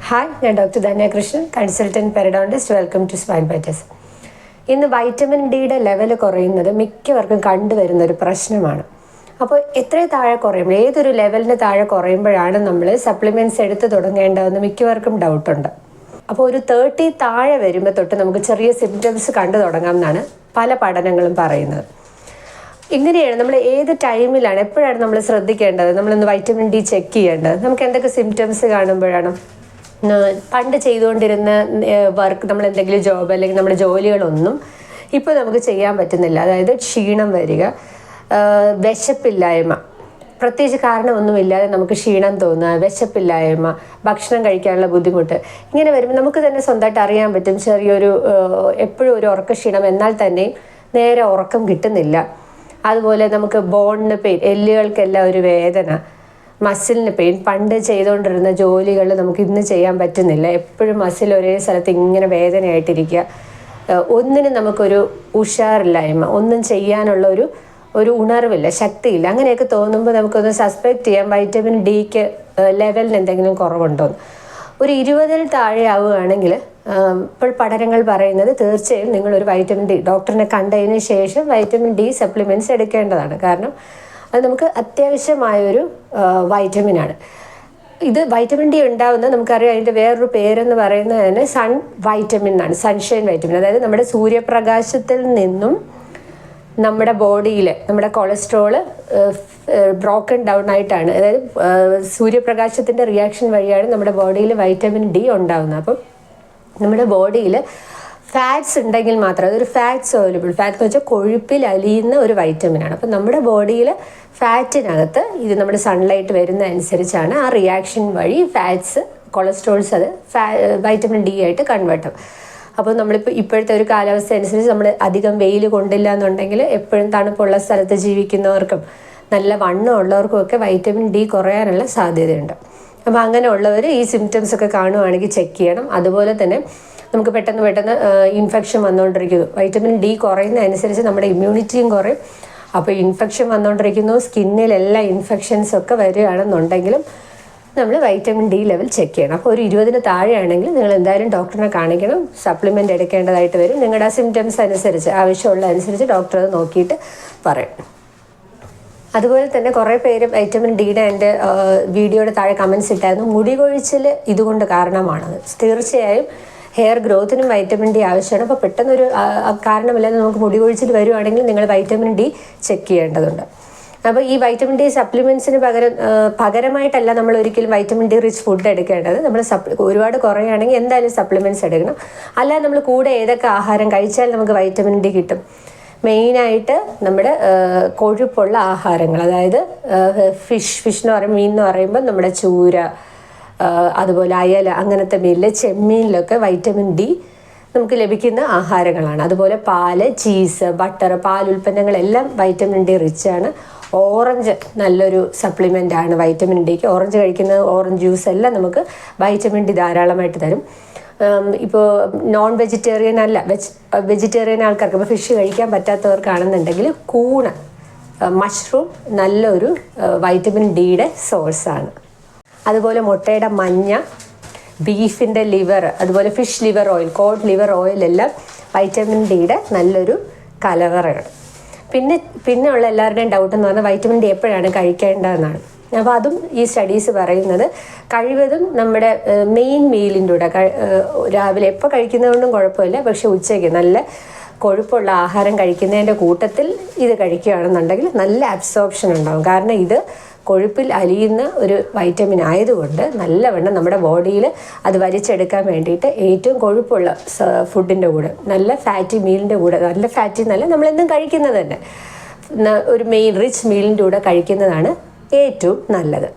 Hi, ഞാൻ doctor Dhanya Krishnan, consultant periodontist. Welcome to smile bites. ഇന്ന് vitamin ഡിയുടെ ലെവൽ കുറയുന്നത് മിക്കവർക്കും കണ്ടുവരുന്ന ഒരു പ്രശ്നമാണ്. അപ്പോൾ എത്ര താഴെ കുറയും, ഏതൊരു ലെവലിന് താഴെ കുറയുമ്പോഴാണ് നമ്മൾ സപ്ലിമെൻറ്റ്സ് എടുത്ത് തുടങ്ങേണ്ടതെന്ന് മിക്കവർക്കും ഡൗട്ടുണ്ട്. അപ്പോൾ ഒരു 30 താഴെ വരുമ്പോൾ തൊട്ട് നമുക്ക് ചെറിയ സിംറ്റംസ് കണ്ടു തുടങ്ങാം എന്നാണ് പല പഠനങ്ങളും പറയുന്നത്. ഇങ്ങനെയാണ് നമ്മൾ ഏത് ടൈമിലാണ്, എപ്പോഴാണ് നമ്മൾ ശ്രദ്ധിക്കേണ്ടത്, നമ്മളൊന്ന് വൈറ്റമിൻ ഡി ചെക്ക് ചെയ്യേണ്ടത്. നമുക്ക് എന്തൊക്കെ സിംറ്റംസ് കാണുമ്പോഴാണ്? പണ്ട് ചെയ്തുകൊണ്ടിരുന്ന വർക്ക്, നമ്മൾ എന്തെങ്കിലും ജോബ് അല്ലെങ്കിൽ നമ്മുടെ ജോലികളൊന്നും ഇപ്പോൾ നമുക്ക് ചെയ്യാൻ പറ്റുന്നില്ല. അതായത് ക്ഷീണം വരിക, വിശപ്പില്ലായ്മ, പ്രത്യേകിച്ച് കാരണമൊന്നുമില്ലാതെ നമുക്ക് ക്ഷീണം തോന്നുക, വിശപ്പില്ലായ്മ, ഭക്ഷണം കഴിക്കാനുള്ള ബുദ്ധിമുട്ട്, ഇങ്ങനെ വരുമ്പോൾ നമുക്ക് തന്നെ സ്വന്തമായിട്ട് അറിയാൻ പറ്റും ചെറിയൊരു എപ്പോഴും ഒരു ഉറക്കക്ഷീണം, എന്നാൽ തന്നെയും നേരെ ഉറക്കം കിട്ടുന്നില്ല. അതുപോലെ നമുക്ക് ബോണിന് പെയിൻ, എല്ലുകൾക്കെല്ലാം ഒരു വേദന, മസിലിന് പെയിൻ, പണ്ട് ചെയ്തുകൊണ്ടിരുന്ന ജോലികൾ നമുക്ക് ഇന്ന് ചെയ്യാൻ പറ്റുന്നില്ല, എപ്പോഴും മസിൽ ഒരേ സ്ഥലത്ത് ഇങ്ങനെ വേദനയായിട്ടിരിക്കുക, ഒന്നിനും നമുക്കൊരു ഉഷാറില്ലായ്മ, ഒന്നും ചെയ്യാനുള്ള ഒരു ഉണർവില്ല, ശക്തിയില്ല. അങ്ങനെയൊക്കെ തോന്നുമ്പോൾ നമുക്കൊന്ന് സസ്പെക്റ്റ് ചെയ്യാം വൈറ്റമിൻ ഡിക്ക് ലെവലിന് എന്തെങ്കിലും കുറവുണ്ടോ. ഒരു 20-ൽ താഴെ ആവുകയാണെങ്കിൽ ഇപ്പോൾ പഠനങ്ങൾ പറയുന്നത് തീർച്ചയായും നിങ്ങളൊരു വൈറ്റമിൻ ഡി ഡോക്ടറിനെ കണ്ടതിന് ശേഷം വൈറ്റമിൻ ഡി സപ്ലിമെൻറ്റ്സ് എടുക്കേണ്ടതാണ്. കാരണം അത് നമുക്ക് അത്യാവശ്യമായൊരു വൈറ്റമിനാണ്. ഇത് വൈറ്റമിൻ ഡി ഉണ്ടാകുന്നത് നമുക്കറിയാം, അതിൻ്റെ വേറൊരു പേരെന്ന് പറയുന്നത് തന്നെ സൺ വൈറ്റമിൻ എന്നാണ്, സൺഷൈൻ വൈറ്റമിൻ. അതായത് നമ്മുടെ സൂര്യപ്രകാശത്തിൽ നിന്നും നമ്മുടെ ബോഡിയിൽ നമ്മുടെ കൊളസ്ട്രോള് ബ്രോക്കൺ ഡൗൺ ആയിട്ടാണ്, അതായത് സൂര്യപ്രകാശത്തിൻ്റെ റിയാക്ഷൻ വഴിയാണ് നമ്മുടെ ബോഡിയിൽ വൈറ്റമിൻ ഡി ഉണ്ടാകുന്നത്. അപ്പം നമ്മുടെ ബോഡിയിൽ ഫാറ്റ്സ് ഉണ്ടെങ്കിൽ മാത്രം, അതൊരു ഫാറ്റ് സോലുബിൾ, ഫാറ്റ് എന്ന് വെച്ചാൽ കൊഴുപ്പിൽ അലിയുന്ന ഒരു വൈറ്റമിനാണ്. അപ്പം നമ്മുടെ ബോഡിയിൽ ഫാറ്റിനകത്ത് ഇത് നമ്മുടെ സൺലൈറ്റ് വരുന്ന അനുസരിച്ചാണ് ആ റിയാക്ഷൻ വഴി ഫാറ്റ്സ്, കൊളസ്ട്രോൾസ് അത് വൈറ്റമിൻ ഡി ആയിട്ട് കൺവേർട്ട് ആവും. അപ്പോൾ നമ്മളിപ്പോൾ ഇപ്പോഴത്തെ ഒരു കാലാവസ്ഥ അനുസരിച്ച് നമ്മൾ അധികം വെയിൽ കൊണ്ടില്ല എന്നുണ്ടെങ്കിൽ എപ്പോഴും തണുപ്പുള്ള സ്ഥലത്ത് ജീവിക്കുന്നവർക്കും നല്ല വണ്ണം ഉള്ളവർക്കും ഒക്കെ വൈറ്റമിൻ ഡി കുറയാനുള്ള സാധ്യതയുണ്ട്. അപ്പോൾ അങ്ങനെയുള്ളവർ ഈ സിംറ്റംസ് ഒക്കെ കാണുവാണെങ്കിൽ ചെക്ക് ചെയ്യണം. അതുപോലെ തന്നെ നമുക്ക് പെട്ടെന്ന് ഇൻഫെക്ഷൻ വന്നുകൊണ്ടിരിക്കുന്നു, വൈറ്റമിൻ ഡി കുറയുന്നതനുസരിച്ച് നമ്മുടെ ഇമ്മ്യൂണിറ്റിയും കുറയും. അപ്പോൾ ഇൻഫെക്ഷൻ വന്നുകൊണ്ടിരിക്കുന്നു, സ്കിന്നിലെല്ലാം ഇൻഫെക്ഷൻസൊക്കെ വരികയാണെന്നുണ്ടെങ്കിലും നമ്മൾ വൈറ്റമിൻ ഡി ലെവൽ ചെക്ക് ചെയ്യണം. അപ്പോൾ ഒരു 20-ന് താഴെയാണെങ്കിൽ നിങ്ങൾ എന്തായാലും ഡോക്ടറിനെ കാണിക്കണം, സപ്ലിമെൻ്റ് എടുക്കേണ്ടതായിട്ട് വരും. നിങ്ങളുടെ സിംറ്റംസ് അനുസരിച്ച്, ആവശ്യമുള്ള അനുസരിച്ച് ഡോക്ടർ അത് നോക്കിയിട്ട് പറയും. അതുപോലെ തന്നെ കുറേ പേര് വൈറ്റമിൻ ഡിയുടെ എൻ്റെ വീഡിയോയുടെ താഴെ കമൻസ് ഇട്ടായിരുന്നു, മുടി കൊഴിച്ചിൽ ഇതുകൊണ്ട് കാരണമാണത്. തീർച്ചയായും ഹെയർ ഗ്രോത്തിനും വൈറ്റമിൻ ഡി ആവശ്യമാണ്. അപ്പോൾ പെട്ടെന്നൊരു കാരണമില്ലാതെ നമുക്ക് മുടി കൊഴിച്ചിൽ വരുവാണെങ്കിൽ നിങ്ങൾ വൈറ്റമിൻ ഡി ചെക്ക് ചെയ്യേണ്ടതുണ്ട്. അപ്പോൾ ഈ വൈറ്റമിൻ ഡി സപ്ലിമെൻറ്റ്സിന് പകരമായിട്ടല്ല നമ്മൾ ഒരിക്കലും വൈറ്റമിൻ ഡി റിച്ച് ഫുഡ് എടുക്കേണ്ടത്. നമ്മൾ ഒരുപാട് കുറയുകയാണെങ്കിൽ എന്തായാലും സപ്ലിമെൻറ്റ്സ് എടുക്കണം. അല്ലാതെ നമ്മൾ കൂടെ ഏതൊക്കെ ആഹാരം കഴിച്ചാൽ നമുക്ക് വൈറ്റമിൻ ഡി കിട്ടും? മെയിനായിട്ട് നമ്മുടെ കൊഴുപ്പുള്ള ആഹാരങ്ങൾ, അതായത് ഫിഷ് എന്ന് പറയുമ്പോൾ, മീൻ എന്ന് പറയുമ്പോൾ നമ്മുടെ ചൂര, അതുപോലെ അയല, അങ്ങനത്തെ മീനിൽ, ചെമ്മീനിലൊക്കെ വൈറ്റമിൻ ഡി നമുക്ക് ലഭിക്കുന്ന ആഹാരങ്ങളാണ്. അതുപോലെ പാല്, ചീസ്, ബട്ടർ, പാലുൽപ്പന്നങ്ങളെല്ലാം വൈറ്റമിൻ ഡി റിച്ചാണ്. ഓറഞ്ച് നല്ലൊരു സപ്ലിമെൻ്റ് ആണ് വൈറ്റമിൻ ഡിക്ക്. ഓറഞ്ച് കഴിക്കുന്നത്, ഓറഞ്ച് ജ്യൂസ് എല്ലാം നമുക്ക് വൈറ്റമിൻ ഡി ധാരാളമായിട്ട് തരും. ഇപ്പോൾ നോൺ വെജിറ്റേറിയൻ അല്ല, വെജിറ്റേറിയൻ ആൾക്കാർക്ക്, ഇപ്പോൾ ഫിഷ് കഴിക്കാൻ പറ്റാത്തവർക്കാണെന്നുണ്ടെങ്കിൽ കൂണ്, മഷ്റൂം നല്ലൊരു വൈറ്റമിൻ ഡിയുടെ സോഴ്സാണ്. അതുപോലെ മുട്ടയുടെ മഞ്ഞ, ബീഫിൻ്റെ ലിവർ, അതുപോലെ fish liver oil, cod liver ഓയിലെല്ലാം വൈറ്റമിൻ ഡിയുടെ നല്ലൊരു കലവറയാണ്. പിന്നെ ഉള്ള എല്ലാവരുടെയും ഡൗട്ട് എന്ന് പറഞ്ഞാൽ വൈറ്റമിൻ ഡി എപ്പോഴാണ് കഴിക്കേണ്ടതെന്നാണ്. അപ്പോൾ അതും ഈ സ്റ്റഡീസ് പറയുന്നത് കഴിവതും നമ്മുടെ മെയിൻ മീലിൻ്റെ കൂടെ, രാവിലെ എപ്പോൾ കഴിക്കുന്നതുകൊണ്ടും കുഴപ്പമില്ല, പക്ഷെ ഉച്ചയ്ക്ക് നല്ല കൊഴുപ്പുള്ള ആഹാരം കഴിക്കുന്നതിൻ്റെ കൂട്ടത്തിൽ ഇത് കഴിക്കുകയാണെന്നുണ്ടെങ്കിൽ നല്ല അബ്സോർപ്ഷൻ ഉണ്ടാകും. കാരണം ഇത് കൊഴുപ്പിൽ അലിയുന്ന ഒരു വൈറ്റമിൻ ആയതുകൊണ്ട് നല്ലവണ്ണം നമ്മുടെ ബോഡിയിൽ അത് വലിച്ചെടുക്കാൻ വേണ്ടിയിട്ട് ഏറ്റവും കൊഴുപ്പുള്ള ഫുഡിൻ്റെ കൂടെ, നല്ല ഫാറ്റി മീലിൻ്റെ കൂടെ, നല്ല ഫാറ്റി എന്നല്ല, നമ്മളെന്നും കഴിക്കുന്നത് തന്നെ ഒരു റിച്ച് മീലിൻ്റെ കൂടെ കഴിക്കുന്നതാണ് ഏറ്റവും നല്ലത്.